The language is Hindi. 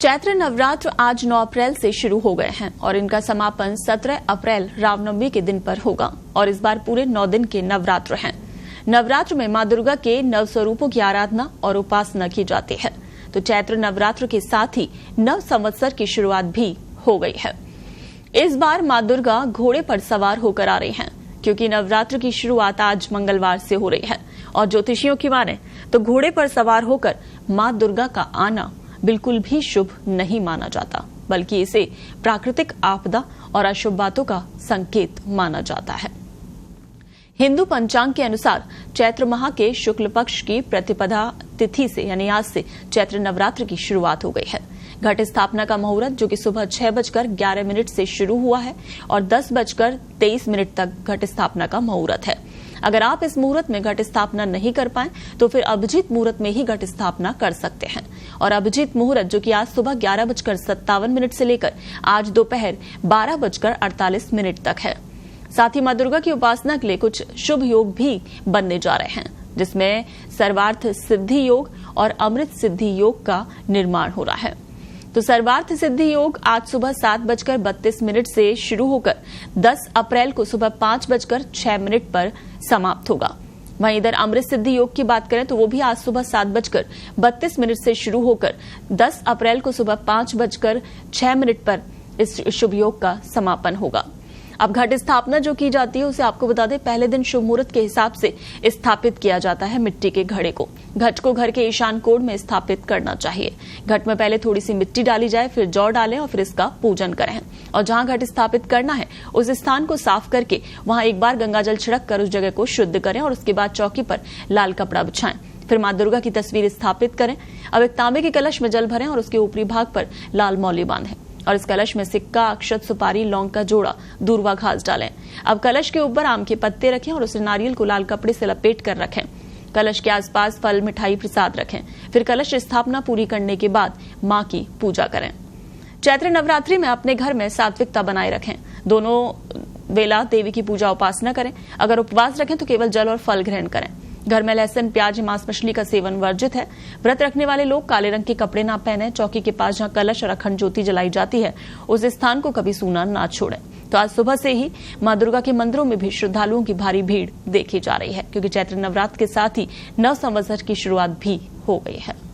चैत्र नवरात्र आज 9 अप्रैल से शुरू हो गए हैं और इनका समापन 17 अप्रैल रामनवमी के दिन पर होगा और इस बार पूरे 9 दिन के नवरात्र हैं। नवरात्र में मां दुर्गा के नव स्वरूपों की आराधना और उपासना की जाती है। तो चैत्र नवरात्र के साथ ही नव संवत्सर की शुरुआत भी हो गई है। इस बार मां दुर्गा घोड़े पर सवार होकर आ रही हैं, क्योंकि नवरात्र की शुरुआत आज मंगलवार से हो रही है और ज्योतिषियों की माने तो घोड़े पर सवार होकर मां दुर्गा का आना बिल्कुल भी शुभ नहीं माना जाता, बल्कि इसे प्राकृतिक आपदा और अशुभ बातों का संकेत माना जाता है। हिंदू पंचांग के अनुसार चैत्र माह के शुक्ल पक्ष की प्रतिपदा तिथि से यानी आज से चैत्र नवरात्र की शुरुआत हो गई है। घट स्थापना का मुहूर्त जो कि सुबह 6:11 से शुरू हुआ है और 10:23 तक घट स्थापना का मुहूर्त है। अगर आप इस मुहूर्त में घट स्थापना नहीं कर पाए तो फिर अभिजीत मुहूर्त में ही घट स्थापना कर सकते हैं। और अभिजीत मुहूर्त जो कि आज सुबह 11:57 से लेकर आज दोपहर 12:48 तक है। साथ ही मां दुर्गा की उपासना के लिए कुछ शुभ योग भी बनने जा रहे हैं, जिसमें सर्वार्थ सिद्धि योग और अमृत सिद्धि योग का निर्माण हो रहा है। तो सर्वार्थ सिद्धि योग आज सुबह 7:32 से शुरू होकर 10 अप्रैल को सुबह 5:06 पर समाप्त होगा। वहीं इधर अमृत सिद्धि योग की बात करें तो वो भी आज सुबह 7:32 से शुरू होकर 10 अप्रैल को सुबह 5:06 पर इस शुभ योग का समापन होगा। अब घट स्थापना जो की जाती है उसे आपको बता दें, पहले दिन शुभ मुहूर्त के हिसाब से स्थापित किया जाता है मिट्टी के घड़े को। घट को घर के ईशान कोण में स्थापित करना चाहिए। घट में पहले थोड़ी सी मिट्टी डाली जाए, फिर जौ डालें और फिर इसका पूजन करें। और जहां घट स्थापित करना है उस स्थान को साफ करके वहां एक बार गंगाजल छिड़क कर उस जगह को शुद्ध करें और उसके बाद चौकी पर लाल कपड़ा बिछाएं। फिर मां दुर्गा की तस्वीर स्थापित करें। अब एक तांबे के कलश में जल भरें और उसके ऊपरी भाग पर लाल मौली बांधें और इस कलश में सिक्का, अक्षत, सुपारी, लौंग का जोड़ा, दूर्वा घास डालें। अब कलश के ऊपर आम के पत्ते रखें और उसे नारियल को लाल कपड़े से लपेट कर रखें। कलश के आसपास फल, मिठाई, प्रसाद रखें। फिर कलश स्थापना पूरी करने के बाद मां की पूजा करें। चैत्र नवरात्रि में अपने घर में सात्विकता बनाए रखें। दोनों वेला देवी की पूजा उपासना करें। अगर उपवास रखें तो केवल जल और फल ग्रहण करें। घर में लहसुन, प्याज, मांस, मछली का सेवन वर्जित है। व्रत रखने वाले लोग काले रंग के कपड़े ना पहने। चौकी के पास जहां कलश और अखंड ज्योति जलाई जाती है उस स्थान को कभी सूना ना छोड़ें। तो आज सुबह से ही मां दुर्गा के मंदिरों में भी श्रद्धालुओं की भारी भीड़ देखी जा रही है, क्योंकि चैत्र नवरात्र के साथ ही नव संवत्सर की शुरुआत भी हो गई है।